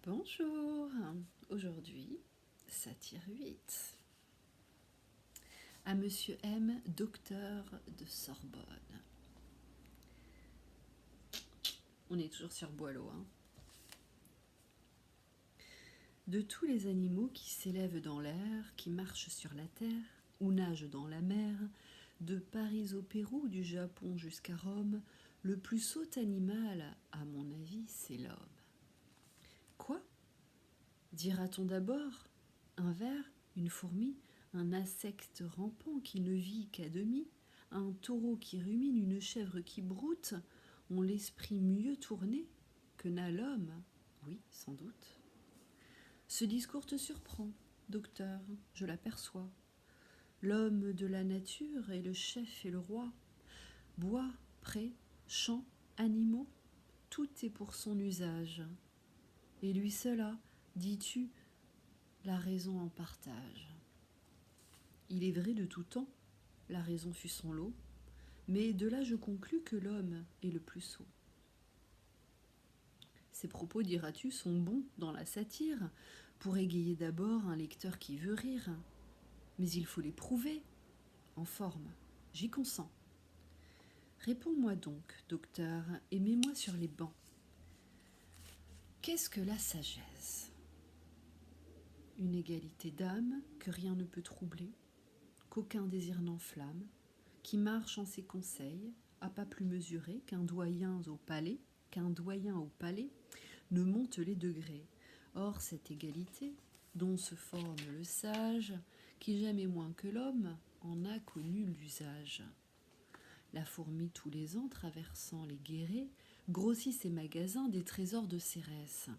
Bonjour, aujourd'hui, satire 8. À Monsieur M, docteur de Sorbonne. On est toujours sur Boileau. De tous les animaux qui s'élèvent dans l'air, qui marchent sur la terre, ou nagent dans la mer, de Paris au Pérou, du Japon jusqu'à Rome, le plus sot animal, à mon avis, c'est l'homme. Quoi ? Dira-t-on d'abord ? Un ver, une fourmi, un insecte rampant qui ne vit qu'à demi, un taureau qui rumine, une chèvre qui broute, ont l'esprit mieux tourné que n'a l'homme ? Oui, sans doute. Ce discours te surprend, docteur, je l'aperçois. L'homme de la nature est le chef et le roi. Bois, prés, champs, animaux, tout est pour son usage. Et lui seul a, dis-tu, la raison en partage. Il est vrai de tout temps, la raison fut son lot, mais de là je conclus que l'homme est le plus sot. Ces propos, diras-tu, sont bons dans la satire, pour égayer d'abord un lecteur qui veut rire. Mais il faut les prouver, en forme, j'y consens. Réponds-moi donc, docteur, et mets-moi sur les bancs. Qu'est-ce que la sagesse ? Une égalité d'âme que rien ne peut troubler, qu'aucun désir n'enflamme, qui marche en ses conseils, à pas plus mesurés qu'un doyen au palais, ne monte les degrés. Or cette égalité, dont se forme le sage, qui jamais moins que l'homme en a connu l'usage. La fourmi tous les ans traversant les guérets, grossit ses magasins des trésors de Cérès.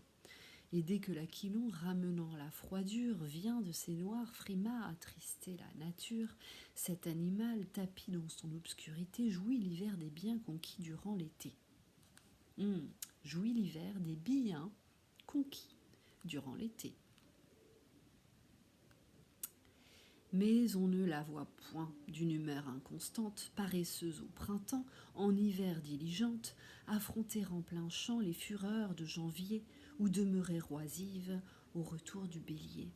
Et dès que l'aquilon, ramenant la froidure, vient de ses noirs frimas attrister la nature, cet animal, tapi dans son obscurité, jouit l'hiver des biens conquis durant l'été. Jouit l'hiver des biens conquis durant l'été. Mais on ne la voit point d'une humeur inconstante, paresseuse au printemps, en hiver diligente, affronter en plein champ les fureurs de janvier ou demeurer oisive au retour du bélier.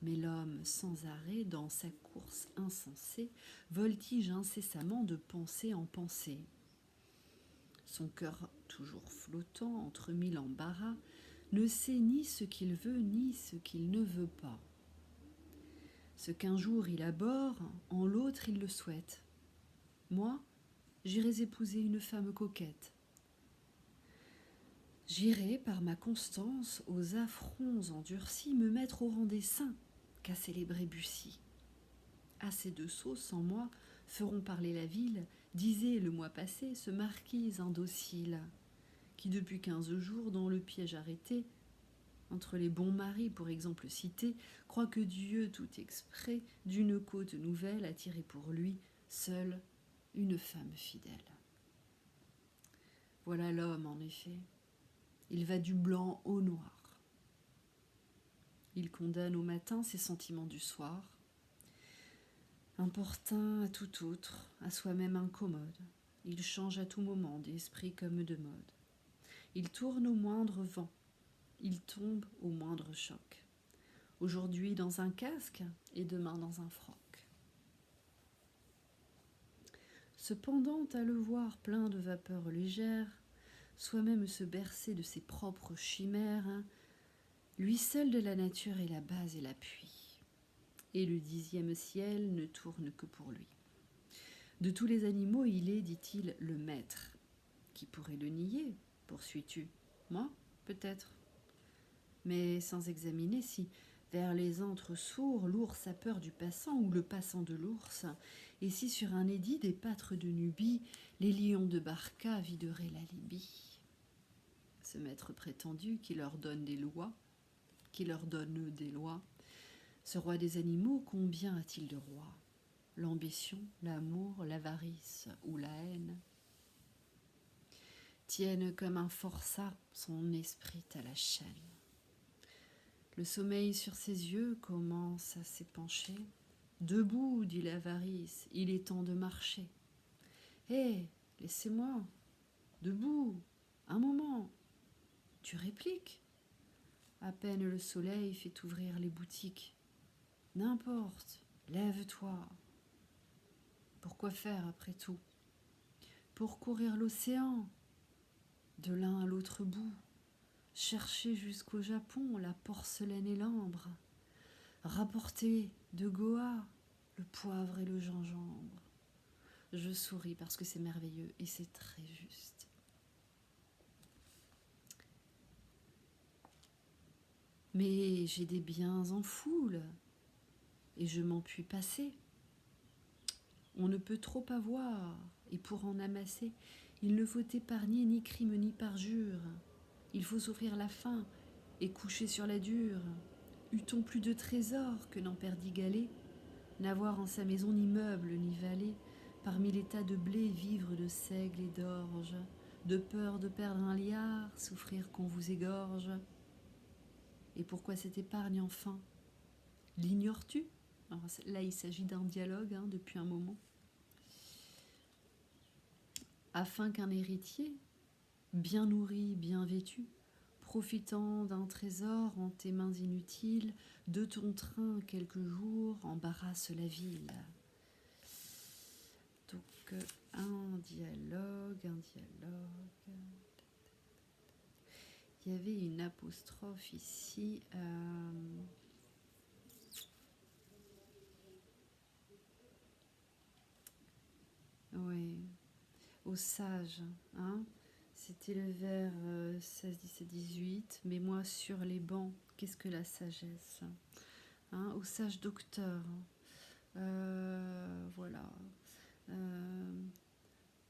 Mais l'homme sans arrêt, dans sa course insensée, voltige incessamment de pensée en pensée. Son cœur toujours flottant entre mille embarras, ne sait ni ce qu'il veut ni ce qu'il ne veut pas. Ce qu'un jour il abhorre, en l'autre il le souhaite. Moi, j'irais épouser une femme coquette. J'irai, par ma constance, aux affronts endurcis, me mettre au rang des saints qu'a célébré Bussy. Assez de sots, sans moi, feront parler la ville, disait le mois passé ce marquis indocile, qui depuis 15 jours, dans le piège arrêté, entre les bons maris, pour exemple cité, croit que Dieu, tout exprès, d'une côte nouvelle, a tiré pour lui, seul, une femme fidèle. Voilà l'homme, en effet. Il va du blanc au noir. Il condamne au matin ses sentiments du soir, importun à tout autre, à soi-même incommode. Il change à tout moment d'esprit comme de mode. Il tourne au moindre vent. Il tombe au moindre choc. Aujourd'hui dans un casque et demain dans un froc. Cependant, à le voir plein de vapeurs légères, soi-même se bercer de ses propres chimères, lui seul de la nature est la base et l'appui. Et le 10e ciel ne tourne que pour lui. De tous les animaux, il est, dit-il, le maître. Qui pourrait le nier, poursuis-tu ? Moi, peut-être. Mais sans examiner si, vers les antres sourds, l'ours a peur du passant ou le passant de l'ours, et si sur un édit des pâtres de Nubie, les lions de Barca videraient la Libye. Ce maître prétendu qui leur donne des lois, ce roi des animaux, combien a-t-il de rois ? L'ambition, l'amour, l'avarice ou la haine tiennent comme un forçat son esprit à la chaîne. Le sommeil sur ses yeux commence à s'épancher. Debout, dit l'avarice, il est temps de marcher. Hé, laissez-moi, debout, un moment. Tu répliques ? À peine le soleil fait ouvrir les boutiques. N'importe, lève-toi. Pourquoi faire après tout? Pour courir l'océan, de l'un à l'autre bout, chercher jusqu'au Japon la porcelaine et l'ambre, rapporter de Goa le poivre et le gingembre. Je souris parce que c'est merveilleux et c'est très juste. Mais j'ai des biens en foule et je m'en puis passer. On ne peut trop avoir, et pour en amasser, il ne faut épargner ni crime ni parjure. Il faut souffrir la faim et coucher sur la dure. Eût-on plus de trésors que n'en perdit Galet, n'avoir en sa maison ni meuble ni valet, parmi les tas de blé vivre de seigle et d'orge, de peur de perdre un liard, souffrir qu'on vous égorge. Et pourquoi cette épargne enfin? L'ignores-tu? Alors là, il s'agit d'un dialogue depuis un moment. Afin qu'un héritier, bien nourri, bien vêtu, profitant d'un trésor en tes mains inutiles, de ton train quelques jours embarrasse la ville. Donc un dialogue. Il y avait une apostrophe ici. Oui, au sage. C'était le vers 16, 17, 18. Mais moi, sur les bancs, qu'est-ce que la sagesse? Au sage docteur. Voilà.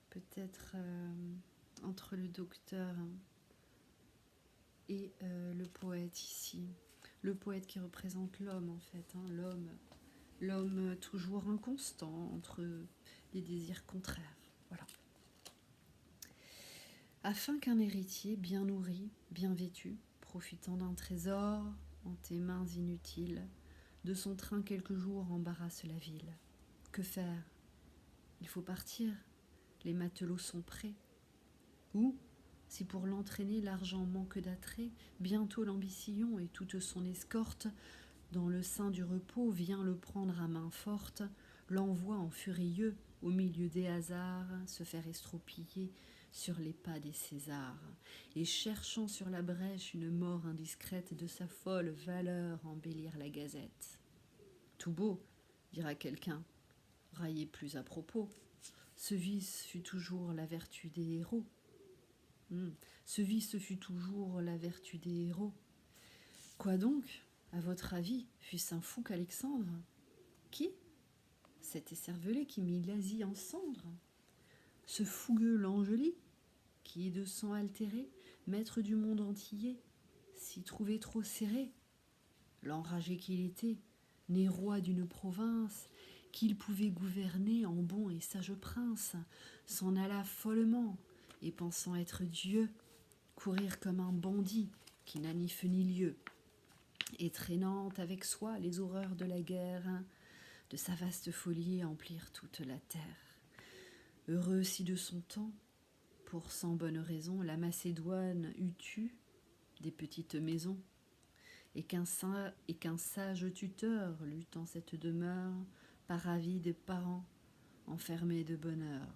Peut-être entre le docteur et le poète ici. Le poète qui représente l'homme, en fait. L'homme toujours inconstant entre des désirs contraires. Voilà. Afin qu'un héritier bien nourri, bien vêtu, profitant d'un trésor en tes mains inutiles, de son train quelques jours embarrasse la ville. Que faire? Il faut partir. Les matelots sont prêts. Ou, si pour l'entraîner l'argent manque d'attrait, bientôt l'ambition et toute son escorte, dans le sein du repos, vient le prendre à main forte, l'envoie en furieux, au milieu des hasards, se faire estroupiller sur les pas des Césars, et cherchant sur la brèche une mort indiscrète de sa folle valeur embellir la gazette. Tout beau, dira quelqu'un, raillé plus à propos. Ce vice fut toujours la vertu des héros. Ce vice fut toujours la vertu des héros. Quoi donc, à votre avis, fut-ce un fou qu'Alexandre? Qui? Cet écervelé qui mit l'Asie en cendres? Ce fougueux Langely, qui, de sang altéré, maître du monde entier, s'y trouvait trop serré? L'enragé qu'il était, né roi d'une province, qu'il pouvait gouverner en bon et sage prince, s'en alla follement, et pensant être Dieu, courir comme un bandit qui n'a ni feu ni lieu, et traînant avec soi les horreurs de la guerre, de sa vaste folie emplir toute la terre. Heureux si de son temps, pour sans bonne raison, la Macédoine eût eu des petites maisons, et qu'un sage tuteur lut en cette demeure, par avis des parents, enfermés de bonheur.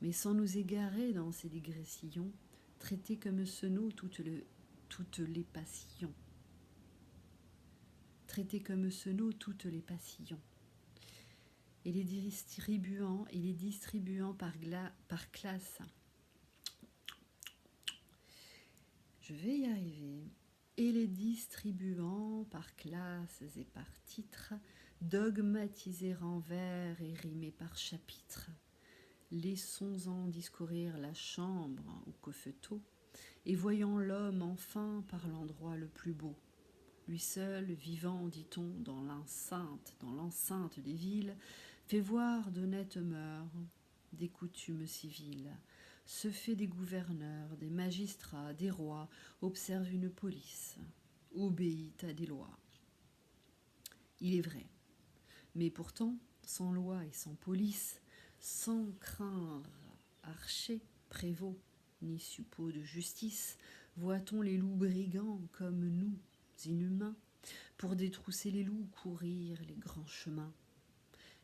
Mais sans nous égarer dans ces digressions, traiter comme Senot toutes les passions. Traiter comme Senot toutes les passions. Et les distribuant par classe. Je vais y arriver. Et les distribuant par classes et par titres, dogmatisés en vers et rimés par chapitres. Laissons-en discourir la chambre au coffeteau, et voyons l'homme enfin par l'endroit le plus beau. Lui seul, vivant, dit-on, dans l'enceinte des villes, fait voir d'honnêtes mœurs, des coutumes civiles, se fait des gouverneurs, des magistrats, des rois, observe une police, obéit à des lois. Il est vrai, mais pourtant, sans loi et sans police, sans craindre archer, prévôt, ni suppôt de justice, Voit-on les loups brigands comme nous, inhumains, pour détrousser les loups courir les grands chemins?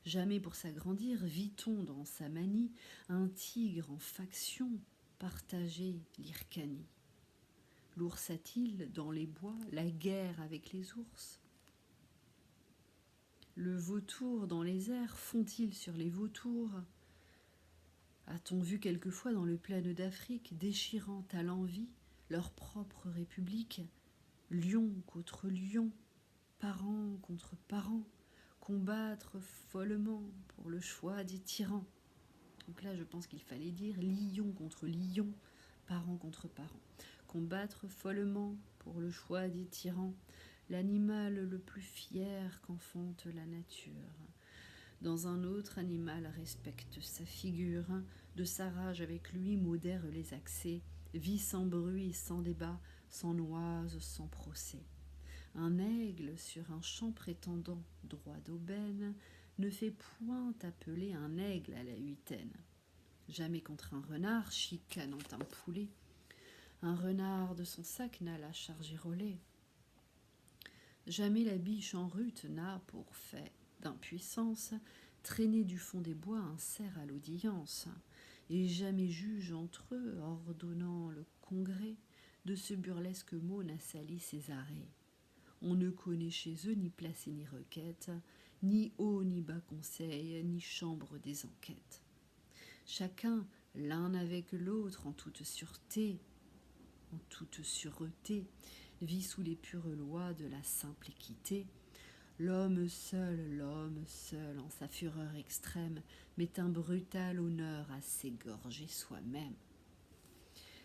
Jamais pour s'agrandir vit-on dans sa manie un tigre en faction partager l'Hyrcanie. L'ours a-t-il dans les bois la guerre avec les ours? Le vautour dans les airs fond-il sur les vautours? A-t-on vu quelquefois dans le plaine d'Afrique, déchirant à l'envi leur propre république, lion contre lion, parent contre parent, combattre follement pour le choix des tyrans? Donc là, je pense qu'il fallait dire lion contre lion, parent contre parent. Combattre follement pour le choix des tyrans, l'animal le plus fier qu'enfante la nature. Dans un autre animal respecte sa figure, de sa rage avec lui modère les accès, vit sans bruit, sans débat, sans noise, sans procès. Un aigle sur un champ prétendant droit d'aubaine ne fait point appeler un aigle à la huitaine. Jamais contre un renard chicanant un poulet, un renard de son sac n'a la charger au lait. Jamais la biche en rute n'a, pour fait d'impuissance, traîné du fond des bois un cerf à l'audience, et jamais juge entre eux, ordonnant le congrès, de ce burlesque mot n'a sali ses arrêts. On ne connaît chez eux ni placé ni requête, ni haut ni bas conseil, ni chambre des enquêtes. Chacun, l'un avec l'autre, en toute sûreté, vit sous les pures lois de la simple équité. L'homme seul, en sa fureur extrême, met un brutal honneur à s'égorger soi-même.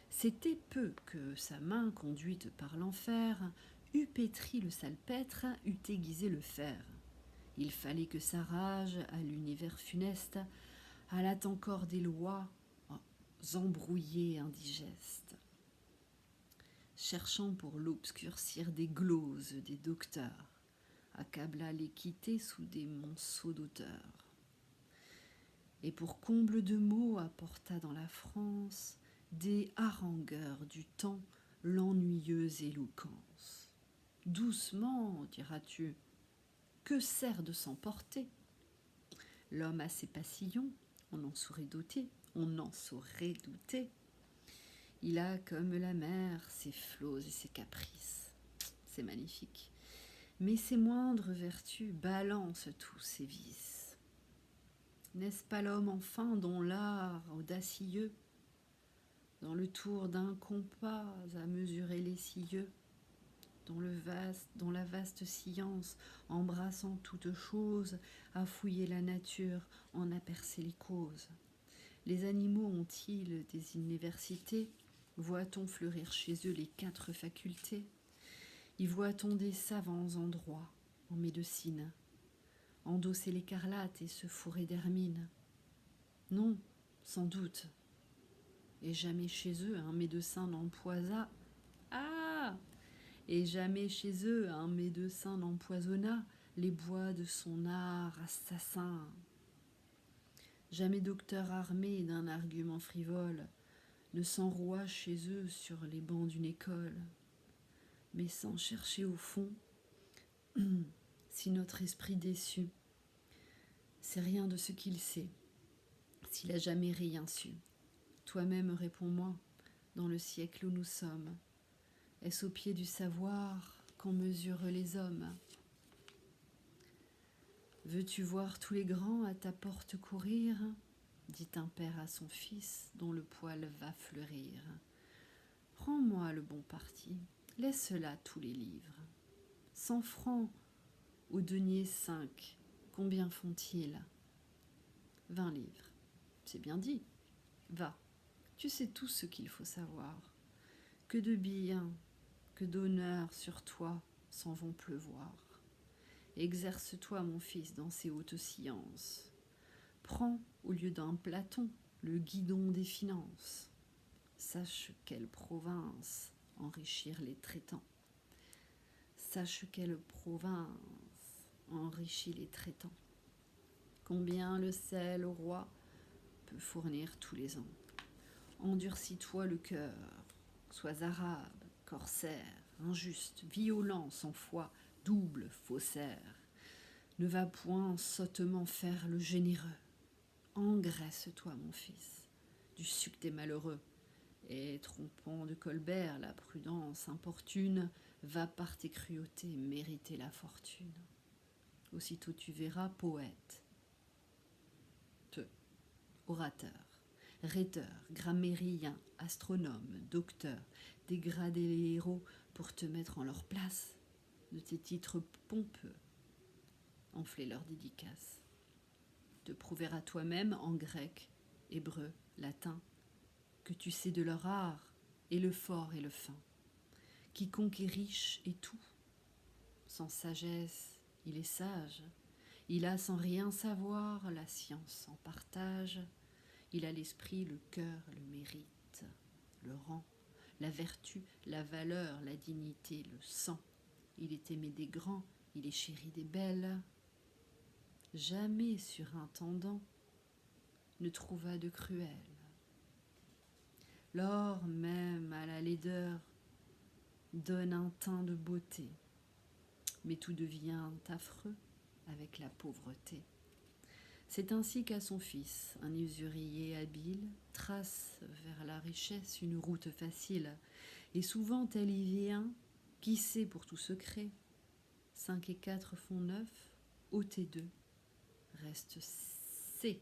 C'était peu que sa main, conduite par l'enfer, eût pétri le salpêtre, eût aiguisé le fer. Il fallait que sa rage, à l'univers funeste, allât encore des lois embrouillées, indigestes, cherchant pour l'obscurcir des gloses des docteurs, accabla l'équité sous des monceaux d'auteurs. Et pour comble de maux apporta dans la France des harangueurs du temps l'ennuyeuse éloquence. Doucement, diras-tu, que sert de s'emporter? L'homme a ses passillons, on en saurait douter. Il a comme la mer ses flots et ses caprices. C'est magnifique. Mais ses moindres vertus balancent tous ses vices. N'est-ce pas l'homme enfin dont l'art audacieux, dans le tour d'un compas à mesurer les scieux, dont la vaste science, embrassant toutes choses, a fouillé la nature, en a percé les causes? Les animaux ont-ils des universités? Voit-on fleurir chez eux les 4 facultés? Y voit-on des savants en droit, en médecine, endosser l'écarlate et se fourrer d'hermine? Non, sans doute. Et jamais chez eux un médecin n'empoisa. Ah! Et jamais chez eux un médecin n'empoisonna les bois de son art assassin. Jamais docteur armé d'un argument frivole ne s'enroua chez eux sur les bancs d'une école. Mais sans chercher au fond si notre esprit déçu sait rien de ce qu'il sait, s'il a jamais rien su. Toi-même réponds-moi, dans le siècle où nous sommes, est-ce au pied du savoir qu'on mesure les hommes? Veux-tu voir tous les grands à ta porte courir? Dit un père à son fils dont le poil va fleurir. Prends-moi le bon parti, laisse là tous les livres. 100 francs au denier 5, combien font-ils? 20 livres. C'est bien dit. Va, tu sais tout ce qu'il faut savoir. Que de bien, que d'honneur sur toi s'en vont pleuvoir. Exerce-toi, mon fils, dans ces hautes sciences. Prends, au lieu d'un Platon, le guidon des finances. Sache quelle province enrichir les traitants. Sache quelle province enrichit les traitants. Combien le sel au roi peut fournir tous les ans. Endurcis-toi le cœur, sois arabe, corsaire, injuste, violent, sans foi, double faussaire. Ne va point sottement faire le généreux. Engraisse-toi, mon fils, du suc des malheureux. Et trompant de Colbert la prudence importune, va par tes cruautés mériter la fortune. Aussitôt tu verras poète, orateur, rhéteur, grammairien, astronome, docteur, dégrader les héros pour te mettre en leur place, de tes titres pompeux, enfler leurs dédicaces, te prouver à toi-même en grec, hébreu, latin, que tu sais de leur art, et le fort et le fin. Quiconque est riche est tout. Sans sagesse, il est sage. Il a sans rien savoir la science en partage. Il a l'esprit, le cœur, le mérite, le rang, la vertu, la valeur, la dignité, le sang. Il est aimé des grands, il est chéri des belles. Jamais surintendant ne trouva de cruel. L'or même à la laideur donne un teint de beauté, mais tout devient affreux avec la pauvreté. C'est ainsi qu'à son fils, un usurier habile trace vers la richesse une route facile, et souvent elle y vient, qui sait pour tout secret. 5 et 4 font 9, ôtez 2, reste C.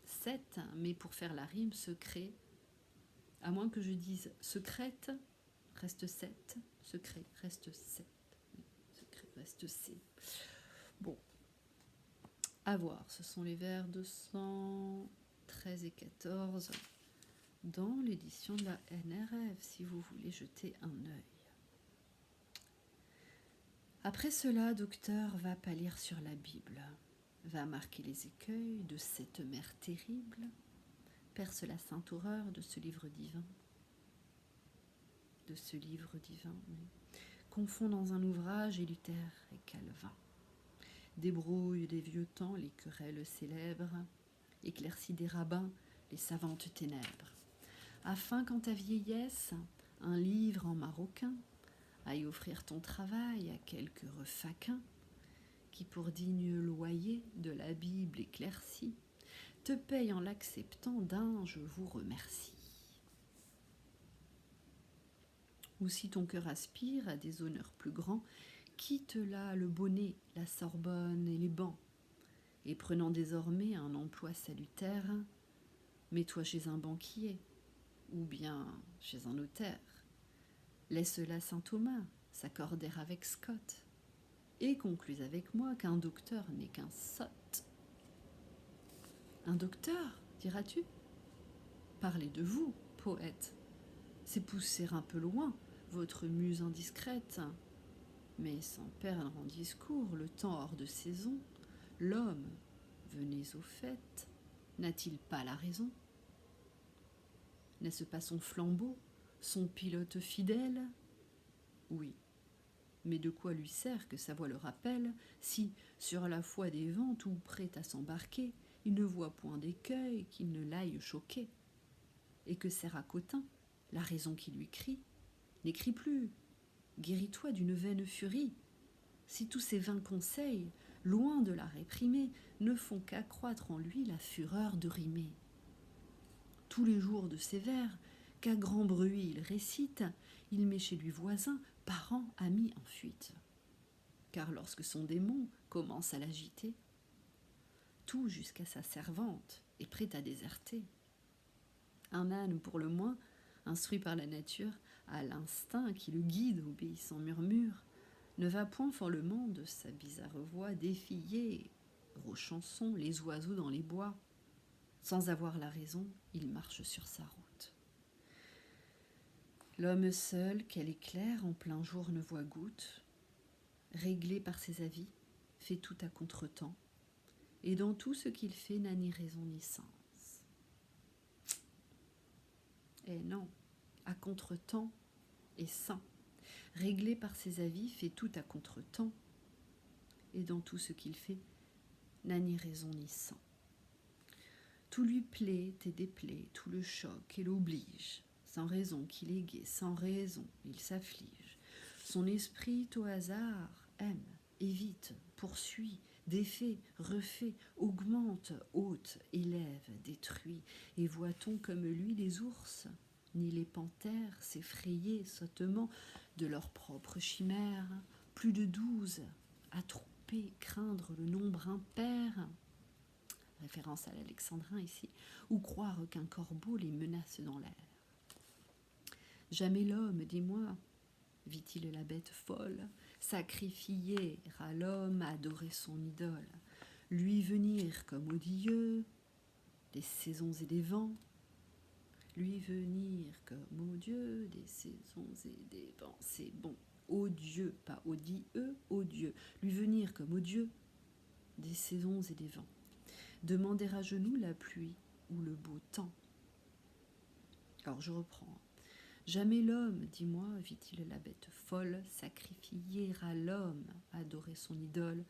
7, mais pour faire la rime secret, à moins que je dise secrète, reste 7, secret, reste 7, secret, reste C. Bon, à voir, ce sont les vers 213 et 14 dans l'édition de la NRF, si vous voulez jeter un œil. Après cela, docteur va pâlir sur la Bible, va marquer les écueils de cette mère terrible, perce la sainte horreur de ce livre divin, oui. Confond dans un ouvrage et Luther et Calvin. Débrouille des vieux temps les querelles célèbres, éclaircit des rabbins les savantes ténèbres, afin qu'en ta vieillesse, un livre en maroquin aille offrir ton travail à quelque refaquin, qui pour digne loyer de la Bible éclaircie, te paye en l'acceptant d'un je vous remercie. Ou si ton cœur aspire à des honneurs plus grands, quitte là le bonnet, la Sorbonne et les bancs, et prenant désormais un emploi salutaire, mets-toi chez un banquier, ou bien chez un notaire. Laisse là saint Thomas s'accorder avec Scott, et conclus avec moi qu'un docteur n'est qu'un sot. Un docteur, diras-tu? Parlez de vous, poète. C'est pousser un peu loin votre muse indiscrète. Mais sans perdre en discours le temps hors de saison, l'homme, venez au fait, n'a-t-il pas la raison? N'est-ce pas son flambeau, son pilote fidèle? Oui, mais de quoi lui sert que sa voix le rappelle, si, sur la foi des vents tout prêt à s'embarquer, il ne voit point d'écueil qu'il ne l'aille choquer? Et que sert à Cotin la raison qui lui crie? N'écris plus, guéris-toi d'une vaine furie. Si tous ces vains conseils, loin de la réprimer, ne font qu'accroître en lui la fureur de rimer. Tous les jours de ses vers, qu'à grand bruit il récite, il met chez lui voisins, parents, amis en fuite. Car lorsque son démon commence à l'agiter, tout jusqu'à sa servante est prêt à déserter. Un âne, pour le moins, instruit par la nature, à l'instinct qui le guide obéissant murmure, ne va point follement de sa bizarre voix défier, gros chansons, les oiseaux dans les bois. Sans avoir la raison, il marche sur sa route. L'homme seul, quel éclair en plein jour ne voit goutte, réglé par ses avis, fait tout à contretemps, et dans tout ce qu'il fait n'a ni raison ni sens. Eh non, à contretemps et saint. Réglé par ses avis, fait tout à contretemps, et dans tout ce qu'il fait n'a ni raison ni sens. Tout lui plaît et déplaît, tout le choque et l'oblige, sans raison qu'il est gai, sans raison il s'afflige. Son esprit au hasard aime, évite, poursuit, défait, refait, augmente, ôte, élève, détruit. Et voit-on comme lui les ours, ni les panthères s'effrayer sottement de leur propre chimère, plus de 12, attroupés, craindre le nombre impair, référence à l'alexandrin ici, ou croire qu'un corbeau les menace dans l'air. Jamais l'homme, dis-moi, vit-il la bête folle, sacrifier à l'homme, adorer son idole, lui venir comme au dieu des saisons et des vents, lui venir comme au dieu des saisons et des vents, c'est bon, au Dieu, pas au dieu, au Dieu, lui venir comme au Dieu des saisons et des vents, demander à genoux la pluie ou le beau temps. Alors je reprends. Jamais l'homme, dis-moi, vit-il la bête folle, sacrifier à l'homme, adorer son idole,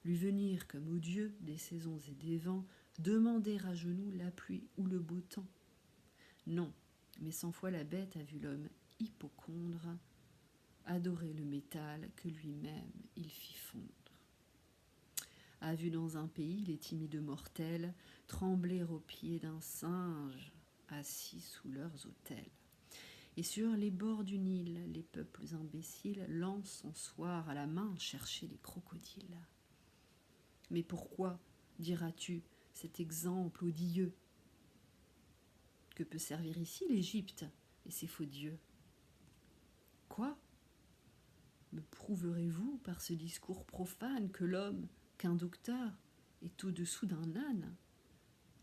lui venir comme au Dieu des saisons et des vents, demander à genoux la pluie ou le beau temps. Non, mais 100 fois la bête a vu l'homme hypocondre, adorer le métal que lui-même il fit fondre. A vu dans un pays les timides mortels trembler aux pieds d'un singe assis sous leurs autels. Et sur les bords du Nil, les peuples imbéciles lancent en soir à la main chercher les crocodiles. Mais pourquoi, diras-tu, cet exemple odieux? Que peut servir ici l'Égypte et ses faux dieux? Quoi? Me prouverez-vous par ce discours profane que l'homme, qu'un docteur, est au-dessous d'un âne?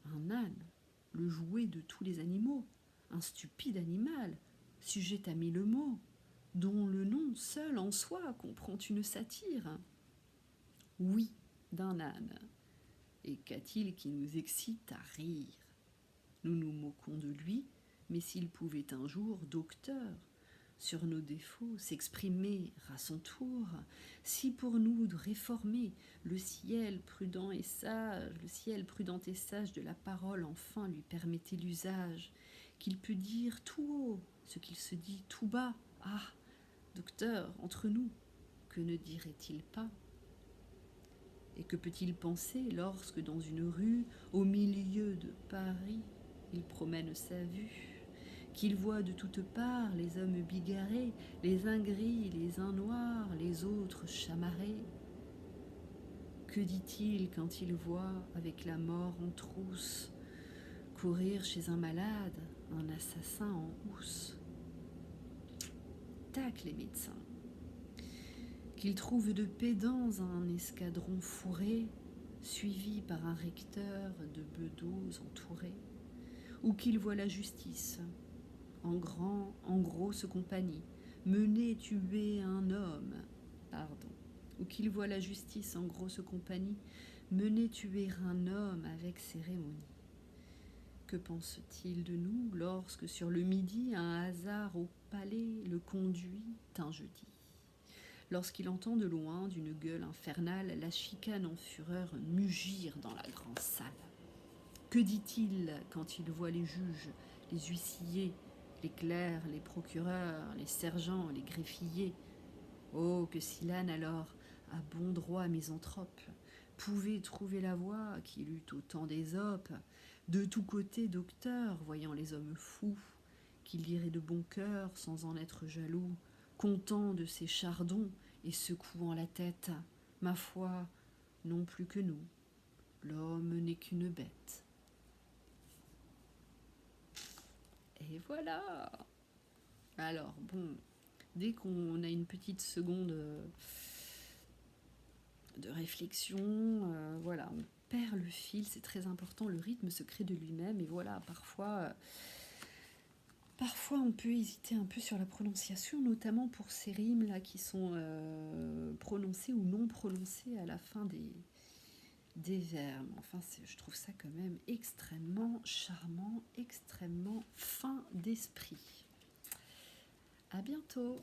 Un âne, le jouet de tous les animaux, un stupide animal, sujet à 1000 mots, dont le nom seul en soi comprend une satire. Oui, d'un âne. Et qu'a-t-il qui nous excite à rire? Nous nous moquons de lui, mais s'il pouvait un jour, docteur, sur nos défauts s'exprimer à son tour, si pour nous de réformer le ciel prudent et sage de la parole enfin lui permettait l'usage, qu'il peut dire tout haut ce qu'il se dit tout bas. Ah, docteur, entre nous, que ne dirait-il pas? Et que peut-il penser lorsque dans une rue, au milieu de Paris, il promène sa vue, qu'il voit de toutes parts les hommes bigarrés, les uns gris, les uns noirs, les autres chamarrés? Que dit-il quand il voit, avec la mort en trousse, courir chez un malade, un assassin en housse? Tac les médecins. Qu'il trouve de pédants un escadron fourré, suivi par un recteur de bedeaux entourés, ou qu'il voit la justice, en grosse compagnie, mener tuer un homme, ou qu'il voit la justice en grosse compagnie, mener tuer un homme avec cérémonie. Que pense-t-il de nous lorsque sur le midi un hasard au palais le conduit un jeudi? Lorsqu'il entend de loin, d'une gueule infernale, la chicane en fureur mugir dans la grande salle. Que dit-il quand il voit les juges, les huissiers, les clercs, les procureurs, les sergents, les greffiers? Oh, que si l'âne alors, à bon droit misanthrope, pouvait trouver la voie qu'il eût au temps d'Ésope, de tous côtés docteur, voyant les hommes fous, qu'il irait de bon cœur sans en être jaloux, content de ses chardons et secouant la tête, ma foi, non plus que nous, l'homme n'est qu'une bête. Et voilà. Alors bon, dès qu'on a une petite seconde de réflexion, voilà, on perd le fil, c'est très important, le rythme se crée de lui-même, et voilà, parfois on peut hésiter un peu sur la prononciation, notamment pour ces rimes là qui sont prononcées ou non prononcées à la fin des vers. Enfin, je trouve ça quand même extrêmement charmant, extrêmement fin d'esprit. À bientôt.